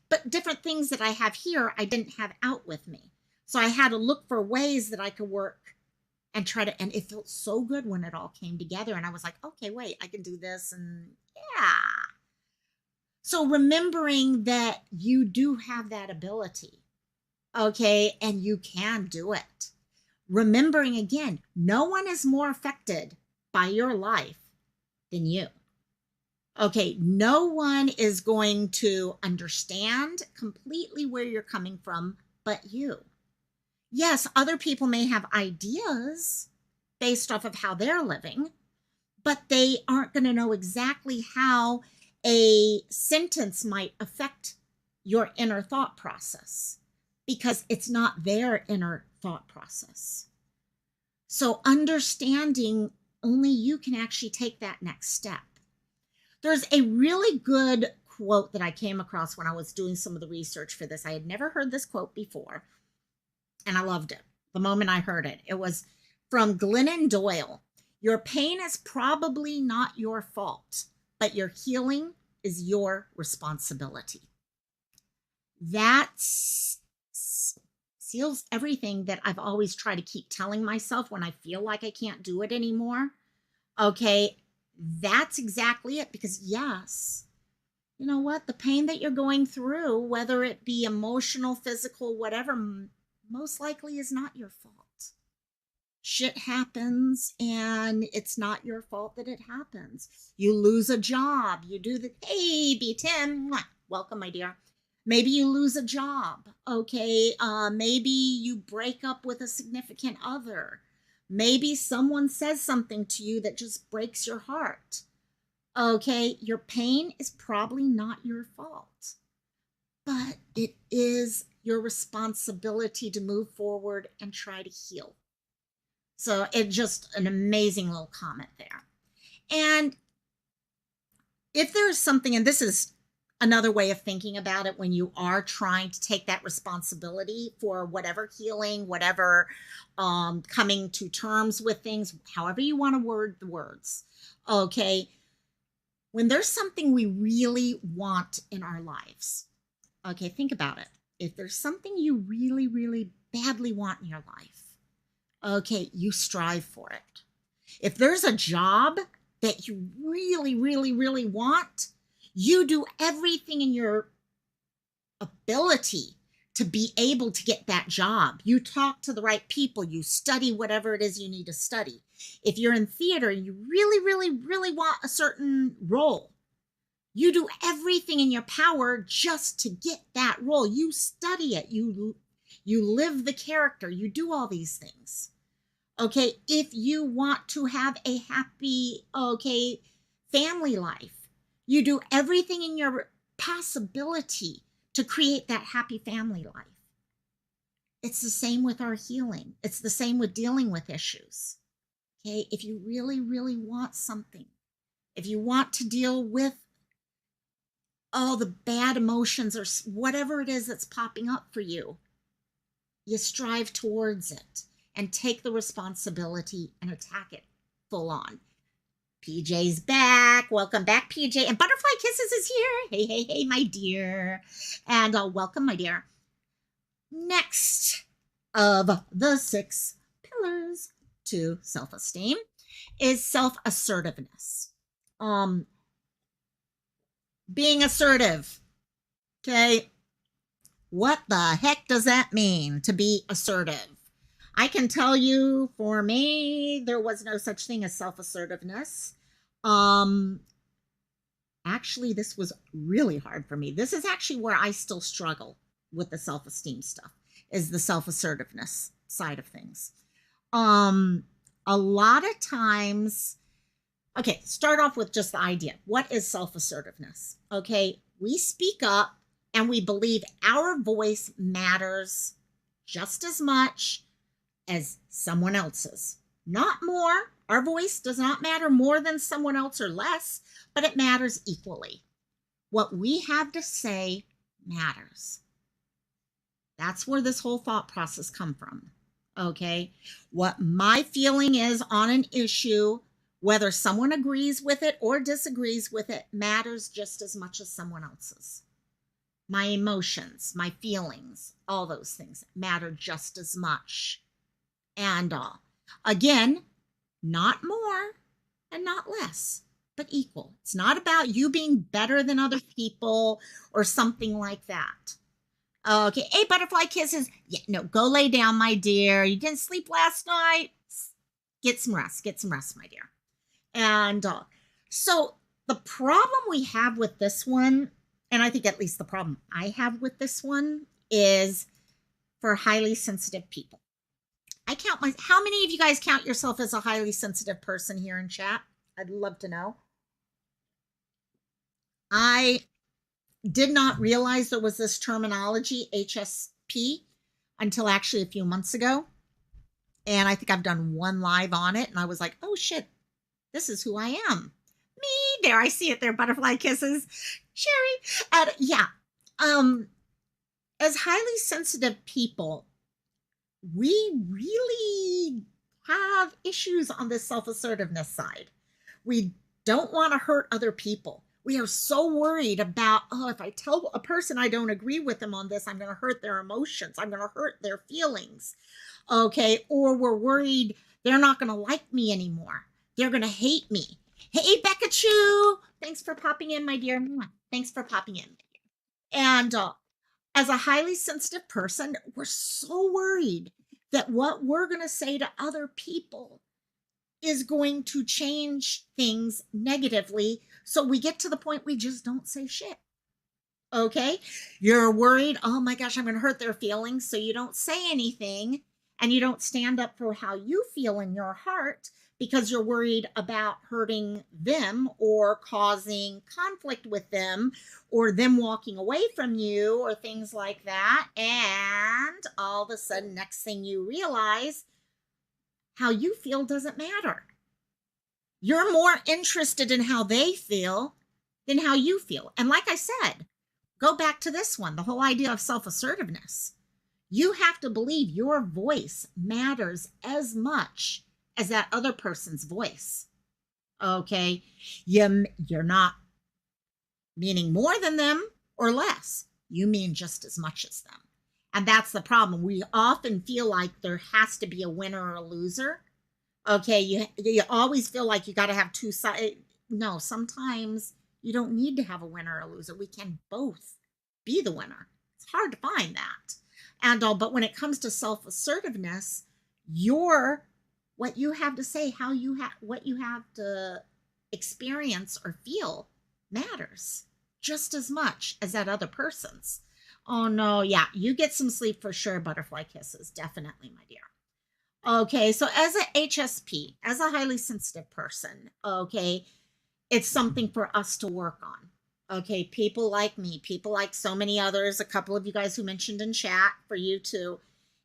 But different things that I have here, I didn't have out with me. So I had to look for ways that I could work and and it felt so good when it all came together. And I was like, okay, wait, I can do this. And yeah. So remembering that you do have that ability, okay, and you can do it. Remembering again, no one is more affected by your life than you. Okay, no one is going to understand completely where you're coming from but you. Yes, other people may have ideas based off of how they're living, but they aren't going to know exactly how a sentence might affect your inner thought process because it's not their inner thought process. So understanding only you can actually take that next step. There's a really good quote that I came across when I was doing some of the research for this. I had never heard this quote before, and I loved it the moment I heard it. It was from Glennon Doyle. Your pain is probably not your fault, but your healing is your responsibility. That seals everything that I've always tried to keep telling myself when I feel like I can't do it anymore. Okay, that's exactly it. Because yes, you know what? The pain that you're going through, whether it be emotional, physical, whatever, most likely is not your fault. Shit happens and it's not your fault that it happens. You lose a job. You do hey, B. Tim, welcome, my dear. Maybe you lose a job. Okay. Maybe you break up with a significant other. Maybe someone says something to you that just breaks your heart. Okay. Your pain is probably not your fault, but it is your responsibility to move forward and try to heal. So it's just an amazing little comment there. And if there's something, and this is another way of thinking about it, when you are trying to take that responsibility for whatever healing, whatever coming to terms with things, however you want to word the words, okay, when there's something we really want in our lives, okay, think about it. If there's something you really, really badly want in your life, okay, you strive for it. If there's a job that you really, really, really want, you do everything in your ability to be able to get that job. You talk to the right people, you study whatever it is you need to study. If you're in theater, you really, really, really want a certain role. You do everything in your power just to get that role. You study it, you live the character, you do all these things. Okay, if you want to have a happy, okay, family life, you do everything in your possibility to create that happy family life. It's the same with our healing. It's the same with dealing with issues. Okay, if you really, really want something, if you want to deal with all the bad emotions or whatever it is that's popping up for you, you strive towards it and take the responsibility and attack it full on. PJ's back. Welcome back, PJ. And Butterfly Kisses is here. Hey, hey, hey, my dear. And welcome, my dear. Next of the 6 pillars to self-esteem is self-assertiveness. Being assertive. Okay. What the heck does that mean, to be assertive? I can tell you, for me, there was no such thing as self-assertiveness. Actually, this was really hard for me. This is actually where I still struggle with the self-esteem stuff, is the self-assertiveness side of things. A lot of times, okay, start off with just the idea. What is self-assertiveness? Okay, we speak up and we believe our voice matters just as much as someone else's. Not more. Our voice does not matter more than someone else or less, but it matters equally. What we have to say matters. That's where this whole thought process comes from. Okay? What my feeling is on an issue, whether someone agrees with it or disagrees with it, matters just as much as someone else's. My emotions, my feelings, all those things matter just as much. And again, not more and not less, but equal. It's not about you being better than other people or something like that. Okay, hey, Butterfly Kisses. Yeah, no, go lay down, my dear. You didn't sleep last night. Get some rest, my dear. And so the problem we have with this one, and I think at least the problem I have with this one, is for highly sensitive people. How many of you guys count yourself as a highly sensitive person here in chat? I'd love to know. I did not realize there was this terminology, HSP, until actually a few months ago. And I think I've done one live on it, and I was like, oh shit, this is who I am. Me, there, I see it there, Butterfly Kisses. Sherry. And yeah, as highly sensitive people, we really have issues on the self-assertiveness side. We don't want to hurt other people. We are so worried about, oh, if I tell a person I don't agree with them on this, I'm going to hurt their emotions. I'm going to hurt their feelings. Okay. Or we're worried they're not going to like me anymore. They're going to hate me. Hey, Becca Chu. Thanks for popping in, my dear. Thanks for popping in. And as a highly sensitive person, we're so worried that what we're going to say to other people is going to change things negatively. So we get to the point we just don't say shit. Okay? You're worried, oh my gosh, I'm going to hurt their feelings. So you don't say anything and you don't stand up for how you feel in your heart because you're worried about hurting them or causing conflict with them or them walking away from you or things like that. And all of a sudden, next thing you realize, how you feel doesn't matter. You're more interested in how they feel than how you feel. And like I said, go back to this one, the whole idea of self-assertiveness. You have to believe your voice matters as much as that other person's voice. Okay? You're not meaning more than them or less. You mean just as much as them. And that's the problem. We often feel like there has to be a winner or a loser. Okay, you always feel like you got to have two sides. No, sometimes you don't need to have a winner or a loser. We can both be the winner. It's hard to find that. And all, but when it comes to self-assertiveness, your what you have to say, how you have what you have to experience or feel matters just as much as that other person's. Oh no, yeah, you get some sleep for sure, butterfly kisses. Definitely, my dear. Okay, so as a HSP, as a highly sensitive person, okay, it's something for us to work on. Okay, people like me, people like so many others, a couple of you guys who mentioned in chat, for you too,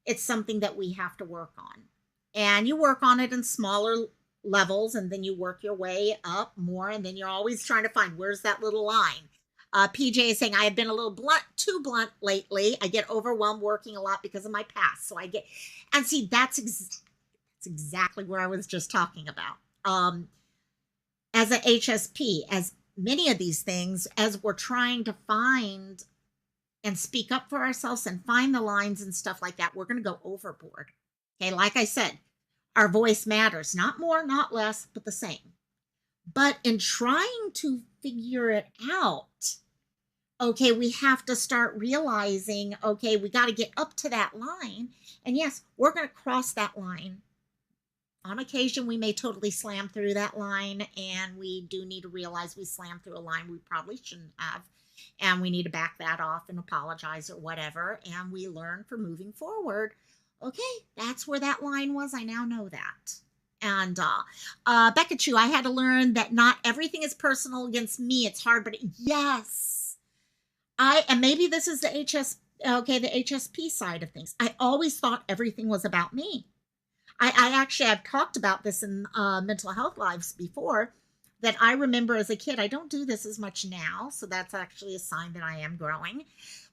it's something that we have to work on. And you work on it in smaller levels, and then you work your way up more, and then you're always trying to find where's that little line. PJ is saying, I have been a little too blunt lately. I get overwhelmed working a lot because of my past. So I get, and see, that's exactly where I was just talking about. As a HSP, as many of these things, as we're trying to find and speak up for ourselves and find the lines and stuff like that, we're going to go overboard. Okay, like I said, our voice matters, not more, not less, but the same. But in trying to figure it out, okay, we have to start realizing, okay, we got to get up to that line. And yes, we're going to cross that line. On occasion, we may totally slam through that line, and we do need to realize we slammed through a line we probably shouldn't have. And we need to back that off and apologize or whatever. And we learn for moving forward. Okay, that's where that line was. I now know that. And Becca Chu, I had to learn that not everything is personal against me. It's hard, but yes, and maybe this is the the HSP side of things. I always thought everything was about me. I actually have talked about this in mental health lives before, that I remember as a kid. I don't do this as much now, so that's actually a sign that I am growing.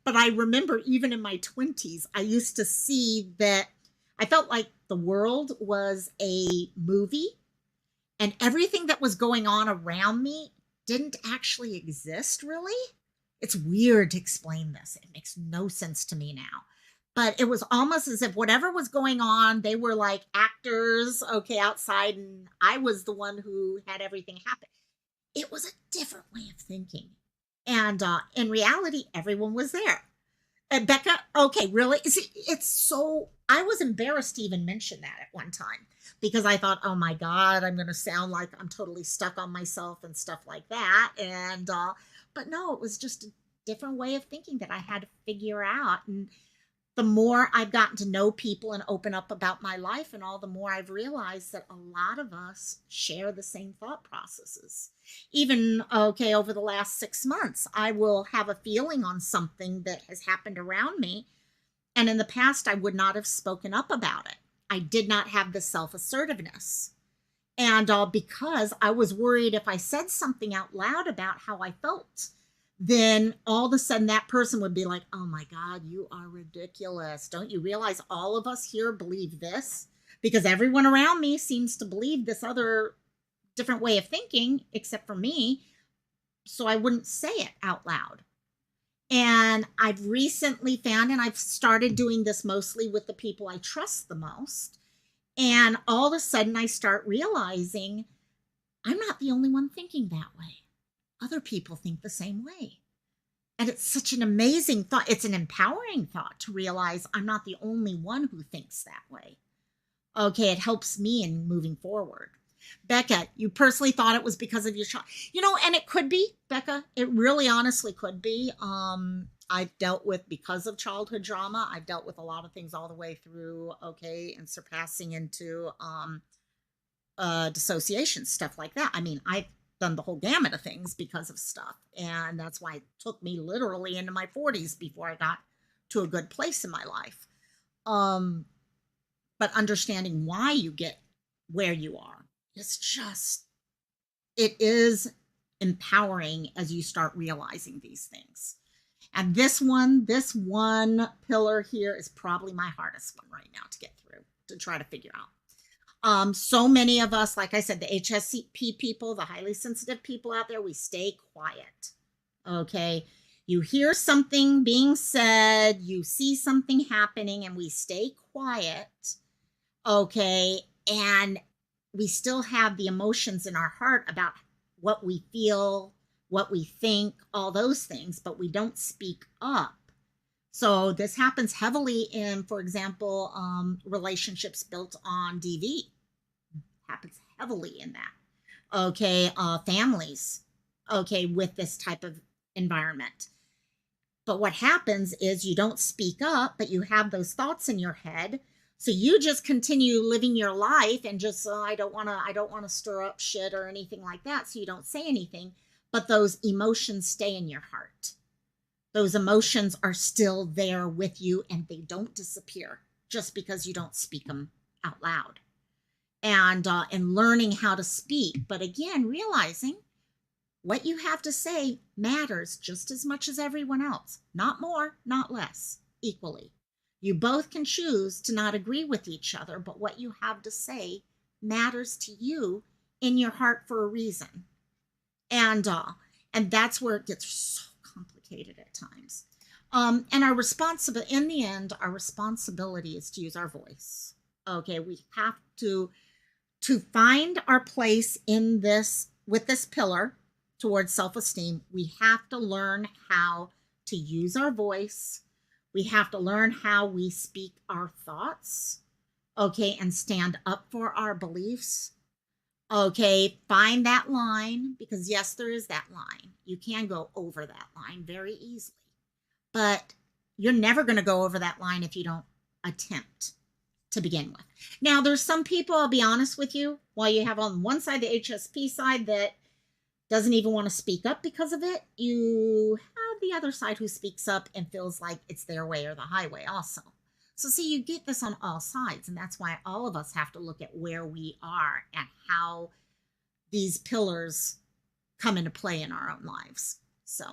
But I remember even in my 20s, I used to see that I felt like the world was a movie, and everything that was going on around me didn't actually exist, really. It's weird to explain this. It makes no sense to me now. But it was almost as if whatever was going on, they were like actors, okay, outside, and I was the one who had everything happen. It was a different way of thinking. And in reality, everyone was there. And Becca, okay, really? It's so, I was embarrassed to even mention that at one time, because I thought, oh my God, I'm going to sound like I'm totally stuck on myself and stuff like that. And, but no, it was just a different way of thinking that I had to figure out. And the more I've gotten to know people and open up about my life and all, the more I've realized that a lot of us share the same thought processes. Even, okay, over the last 6 months, I will have a feeling on something that has happened around me. And in the past, I would not have spoken up about it. I did not have the self-assertiveness. And because I was worried if I said something out loud about how I felt, then all of a sudden that person would be like, oh my God, you are ridiculous. Don't you realize all of us here believe this? Because everyone around me seems to believe this other different way of thinking, except for me. So I wouldn't say it out loud. And I've recently found, and I've started doing this mostly with the people I trust the most. And all of a sudden I start realizing I'm not the only one thinking that way. Other people think the same way. And it's such an amazing thought. It's an empowering thought to realize I'm not the only one who thinks that way. Okay, it helps me in moving forward. Becca, you personally thought it was because of your child. And it could be, Becca. It really honestly could be. I've dealt with, because of childhood trauma, I've dealt with a lot of things all the way through, okay, and surpassing into dissociation, stuff like that. I mean, I've done the whole gamut of things because of stuff. And that's why it took me literally into my 40s before I got to a good place in my life. But understanding why you get where you are, it is empowering as you start realizing these things. And this one pillar here is probably my hardest one right now to get through, to try to figure out. So many of us, like I said, the HSP people, the highly sensitive people out there, we stay quiet. Okay. You hear something being said, you see something happening, and we stay quiet. Okay. And we still have the emotions in our heart about what we feel, what we think, all those things, but we don't speak up. So this happens heavily in, for example, relationships built on DV. Happens heavily in that. Okay, families. Okay, with this type of environment. But what happens is you don't speak up, but you have those thoughts in your head. So you just continue living your life and just, oh, I don't want to stir up shit or anything like that. So you don't say anything, but those emotions stay in your heart. Those emotions are still there with you and they don't disappear just because you don't speak them out loud. And learning how to speak, but again, realizing what you have to say matters just as much as everyone else. Not more, not less, equally. You both can choose to not agree with each other, but what you have to say matters to you in your heart for a reason. And that's where it gets so complicated at times. And in the end, our responsibility is to use our voice. Okay, we have to find our place in this, with this pillar towards self-esteem. We have to learn how to use our voice. We have to learn how we speak our thoughts, okay, and stand up for our beliefs. Okay, find that line, because yes, there is that line. You can go over that line very easily, but you're never going to go over that line if you don't attempt to begin with. Now, there's some people, I'll be honest with you, while you have on one side, the HSP side, that doesn't even want to speak up because of it, you have the other side who speaks up and feels like it's their way or the highway also. So see, you get this on all sides, and that's why all of us have to look at where we are and how these pillars come into play in our own lives. So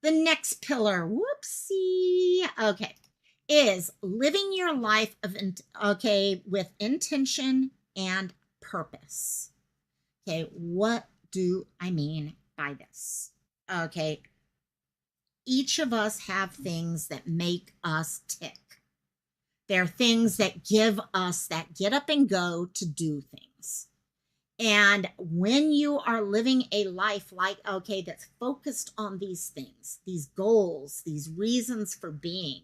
the next pillar, whoopsie, okay, is living your life with intention and purpose. Okay, what do I mean by this? Okay, each of us have things that make us tick. They're things that give us that get up and go to do things. And when you are living a life that's focused on these things, these goals, these reasons for being,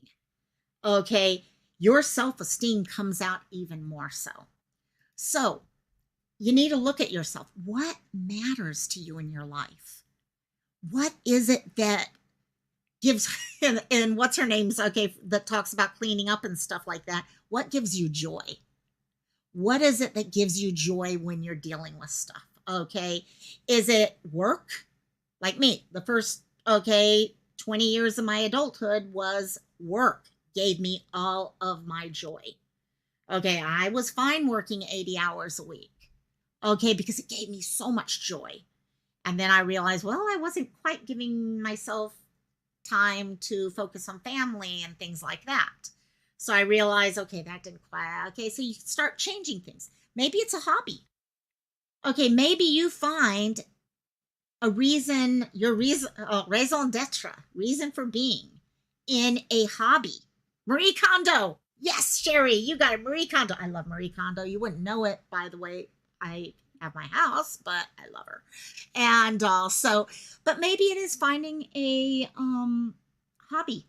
okay, your self-esteem comes out even more so. So you need to look at yourself. What matters to you in your life? What is it that gives, and what's her name's, that talks about cleaning up and stuff like that. What gives you joy? What is it that gives you joy when you're dealing with stuff? Okay. Is it work? Like me, the first, 20 years of my adulthood was work. Gave me all of my joy. Okay. I was fine working 80 hours a week. Okay. Because it gave me so much joy. And then I realized, well, I wasn't quite giving myself time to focus on family and things like that. So I realized, okay, that didn't quite, okay, so you start changing things. Maybe it's a hobby. Okay, maybe you find a reason, your reason, raison d'etre, reason for being in a hobby. Marie Kondo. Yes, Sherry, you got it. Marie Kondo. I love Marie Kondo. You wouldn't know it, by the way. I have my house, but I love her. And but maybe it is finding a hobby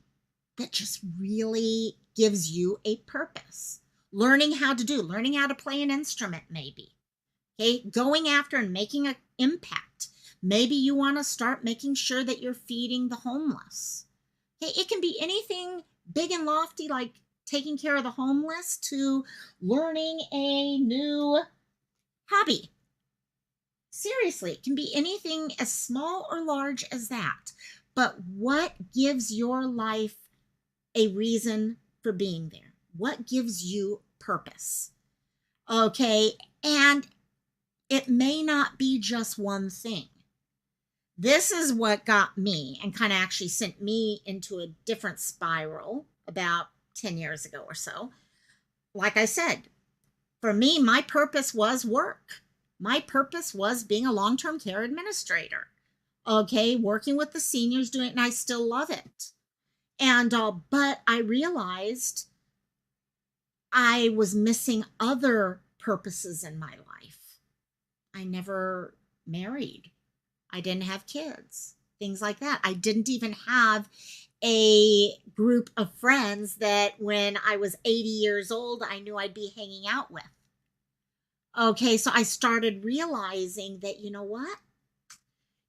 that just really gives you a purpose. Learning how to play an instrument, maybe. Okay, going after and making an impact. Maybe you want to start making sure that you're feeding the homeless. Okay, it can be anything big and lofty, like taking care of the homeless, to learning a new hobby. Seriously, it can be anything as small or large as that. But what gives your life a reason for being there? What gives you purpose? Okay, and it may not be just one thing. This is what got me and kind of actually sent me into a different spiral about 10 years ago or so. Like I said, for me, my purpose was work. My purpose was being a long-term care administrator. Okay, working with the seniors, doing it, and I still love it. And but I realized I was missing other purposes in my life. I never married. I didn't have kids, things like that. I didn't even have a group of friends that when I was 80 years old, I knew I'd be hanging out with. Okay, so I started realizing that, you know what?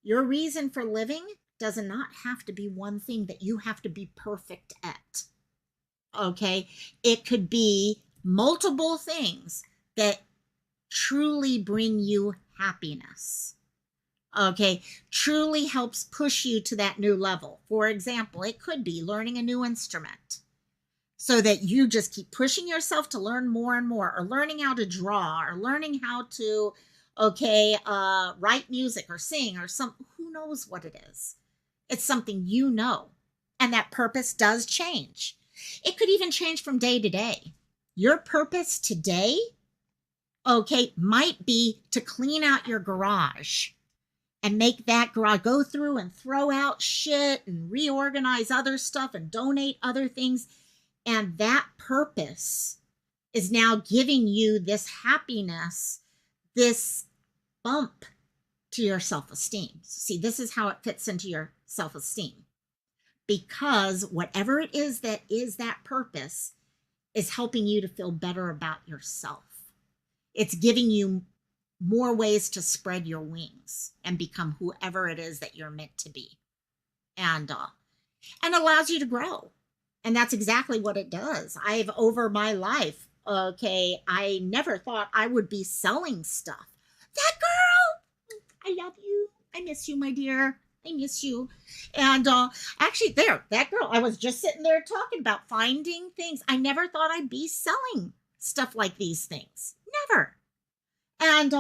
Your reason for living does not have to be one thing that you have to be perfect at. Okay, it could be multiple things that truly bring you happiness. Okay, truly helps push you to that new level. For example, it could be learning a new instrument so that you just keep pushing yourself to learn more and more, or learning how to draw, or learning how to, write music or sing or who knows what it is. It's something you know, and that purpose does change. It could even change from day to day. Your purpose today, might be to clean out your garage and make that garage, go through and throw out shit and reorganize other stuff and donate other things. And that purpose is now giving you this happiness, this bump to your self-esteem. See, this is how it fits into your self-esteem. Because whatever it is that purpose is helping you to feel better about yourself. It's giving you more ways to spread your wings and become whoever it is that you're meant to be. And allows you to grow. And that's exactly what it does. Over my life, I never thought I would be selling stuff. That girl, I love you. I miss you, my dear. I miss you. And actually, that girl, I was just sitting there talking about finding things. I never thought I'd be selling stuff like these things. Never. And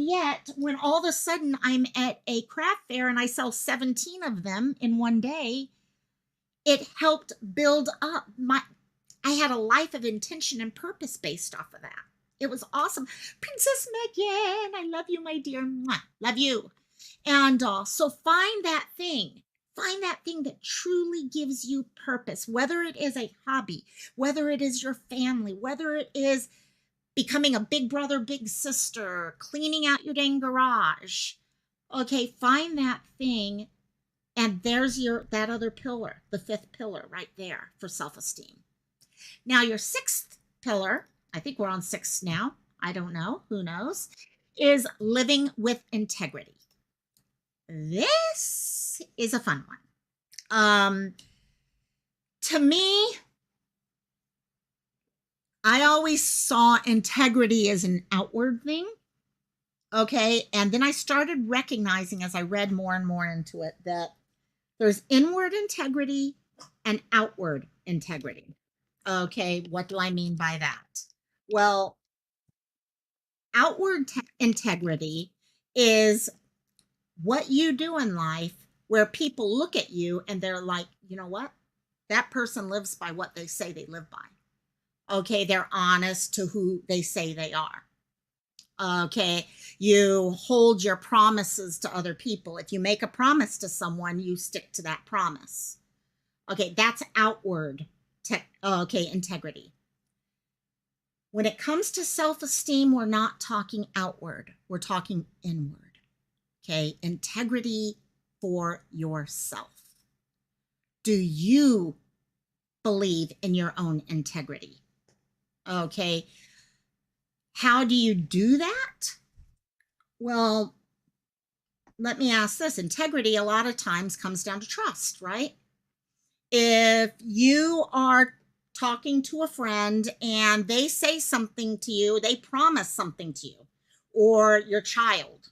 yet, when all of a sudden I'm at a craft fair and I sell 17 of them in one day, it helped build up I had a life of intention and purpose based off of that. It was awesome. Princess Megan, I love you, my dear. Mwah, love you. And so find that thing that truly gives you purpose, whether it is a hobby, whether it is your family, whether it is becoming a big brother, big sister, cleaning out your dang garage. Find that thing. And there's that other pillar, the fifth pillar right there for self-esteem. Now your sixth pillar, I think we're on 6 now. I don't know, who knows, is living with integrity. This is a fun one. To me, I always saw integrity as an outward thing. And then I started recognizing as I read more and more into it that there's inward integrity and outward integrity. What do I mean by that? Well, outward integrity is what you do in life where people look at you and they're like, you know what? That person lives by what they say they live by. They're honest to who they say they are. You hold your promises to other people. If you make a promise to someone, you stick to that promise. That's outward integrity. When it comes to self-esteem, we're not talking outward. We're talking inward. Integrity for yourself. Do you believe in your own integrity? How do you do that? Well, let me ask this. Integrity a lot of times comes down to trust, right? If you are talking to a friend and they say something to you, they promise something to you, or your child,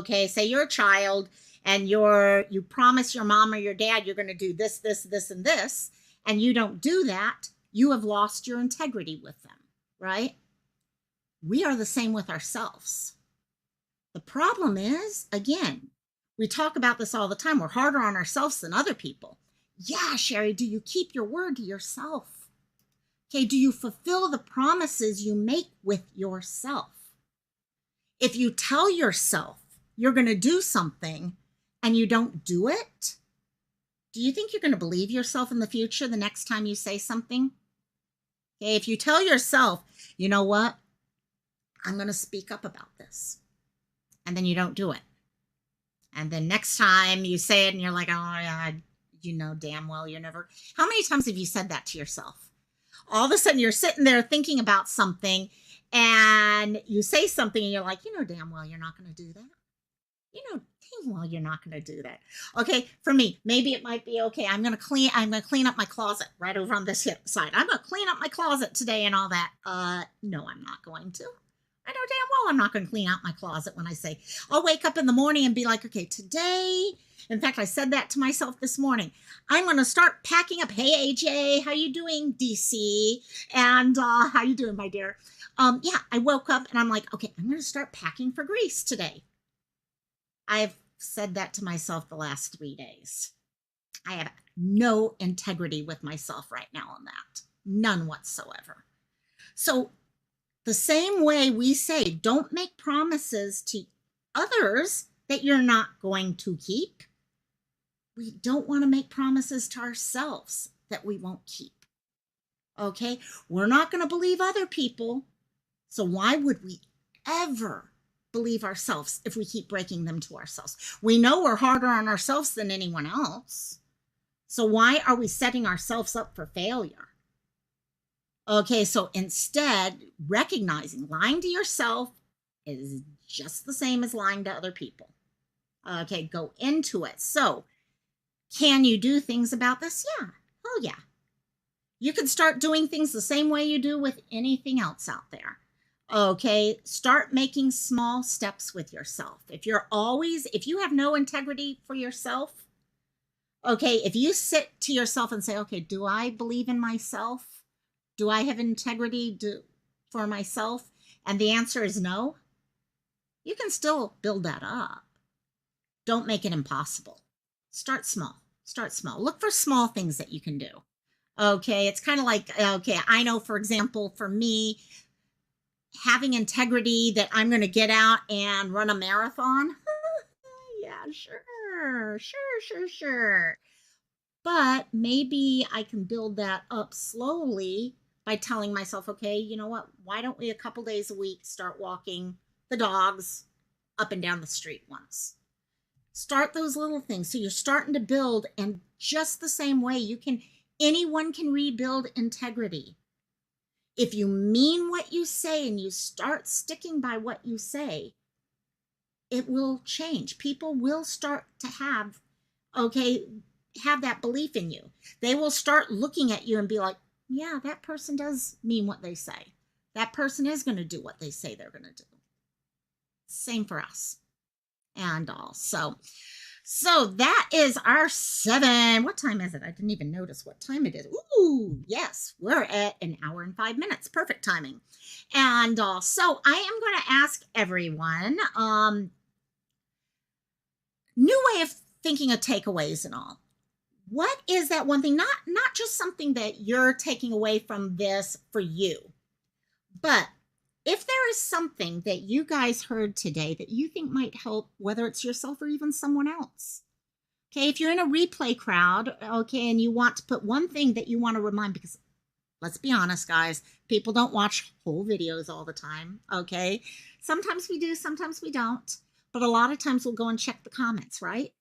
say you're a child and you promise your mom or your dad you're going to do this, this, this, and this, and you don't do that, you have lost your integrity with them, right? We are the same with ourselves. The problem is, again, we talk about this all the time. We're harder on ourselves than other people. Yeah, Sherry, do you keep your word to yourself? Do you fulfill the promises you make with yourself? If you tell yourself you're going to do something and you don't do it, do you think you're going to believe yourself in the future the next time you say something? If you tell yourself, you know what? I'm going to speak up about this. And then you don't do it. And then next time you say it and you're like, oh, yeah, you know damn well you're never. How many times have you said that to yourself? All of a sudden you're sitting there thinking about something and you say something and you're like, you know damn well you're not going to do that. You know dang well you're not going to do that. Okay, for me, maybe it might be, okay, I'm going to clean up my closet right over on this hip side. I'm going to clean up my closet today and all that. No, I'm not going to. I know damn well I'm not going to clean out my closet when I say, I'll wake up in the morning and be like, okay, today, in fact, I said that to myself this morning, I'm going to start packing up. Hey, AJ, how you doing, DC? And how you doing, my dear? Yeah, I woke up and I'm like, okay, I'm going to start packing for Greece today. I've said that to myself the last 3 days. I have no integrity with myself right now on that. None whatsoever. So the same way we say, don't make promises to others that you're not going to keep. We don't want to make promises to ourselves that we won't keep. Okay? We're not going to believe other people. So why would we ever believe ourselves if we keep breaking them to ourselves? We know we're harder on ourselves than anyone else. So why are we setting ourselves up for failure? Okay, so instead, recognizing lying to yourself is just the same as lying to other people. Okay, go into it. So, can you do things about this? Yeah. Oh, yeah. You can start doing things the same way you do with anything else out there. Okay, start making small steps with yourself. If you have no integrity for yourself, okay, if you sit to yourself and say, okay, do I believe in myself? Do I have integrity for myself? And the answer is no. You can still build that up. Don't make it impossible. Start small. Start small. Look for small things that you can do. Okay, it's kind of like, okay, I know, for example, for me, having integrity that I'm going to get out and run a marathon. Yeah, sure. But maybe I can build that up slowly by telling myself, okay, you know what? Why don't we a couple days a week start walking the dogs up and down the street once? Start those little things. So you're starting to build, and just the same way anyone can rebuild integrity. If you mean what you say and you start sticking by what you say, it will change. People will start to have that belief in you. They will start looking at you and be like, yeah, that person does mean what they say. That person is going to do what they say they're going to do. Same for us and all. So that is our 7. What time is it? I didn't even notice what time it is. Ooh, yes, we're at an hour and 5 minutes. Perfect timing. And so I am going to ask everyone, new way of thinking of takeaways and all. What is that one thing, not just something that you're taking away from this for you, but if there is something that you guys heard today that you think might help, whether it's yourself or even someone else. Okay, if you're in a replay crowd, okay, and you want to put one thing that you want to remind, because let's be honest, guys, people don't watch whole videos all the time, okay? Sometimes we do, sometimes we don't, but a lot of times we'll go and check the comments, right?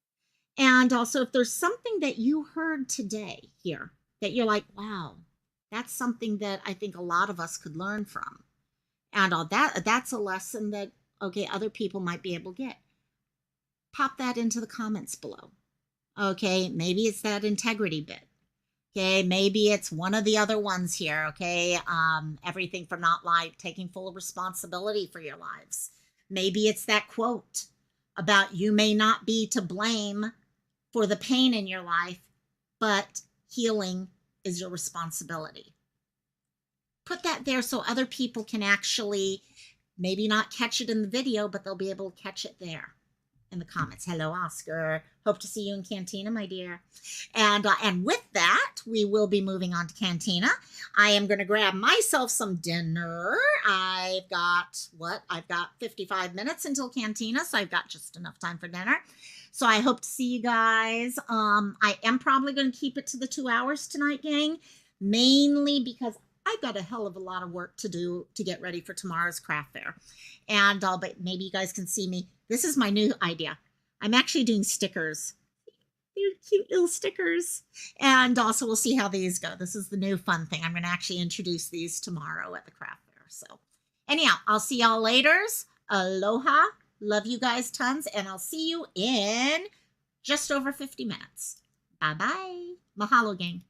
And also, if there's something that you heard today here that you're like, wow, that's something that I think a lot of us could learn from. And all that's a lesson that, okay, other people might be able to get. Pop that into the comments below. Okay, maybe it's that integrity bit. Okay, maybe it's one of the other ones here. Okay, everything from not lying, taking full responsibility for your lives. Maybe it's that quote about you may not be to blame for the pain in your life, but healing is your responsibility. Put that there so other people can actually maybe not catch it in the video, but they'll be able to catch it there in the comments. Hello, Oscar. Hope to see you in Cantina, my dear. And with that, we will be moving on to Cantina. I am going to grab myself some dinner. I've got 55 minutes until Cantina, so I've got just enough time for dinner. So I hope to see you guys. I am probably going to keep it to the 2 hours tonight, gang, mainly because I've got a hell of a lot of work to do to get ready for tomorrow's craft fair. And but maybe you guys can see me. This is my new idea. I'm actually doing stickers. They're cute little stickers. And also we'll see how these go. This is the new fun thing. I'm going to actually introduce these tomorrow at the craft fair. So anyhow, I'll see y'all later. Aloha. Love you guys tons. And I'll see you in just over 50 minutes. Bye-bye. Mahalo, gang.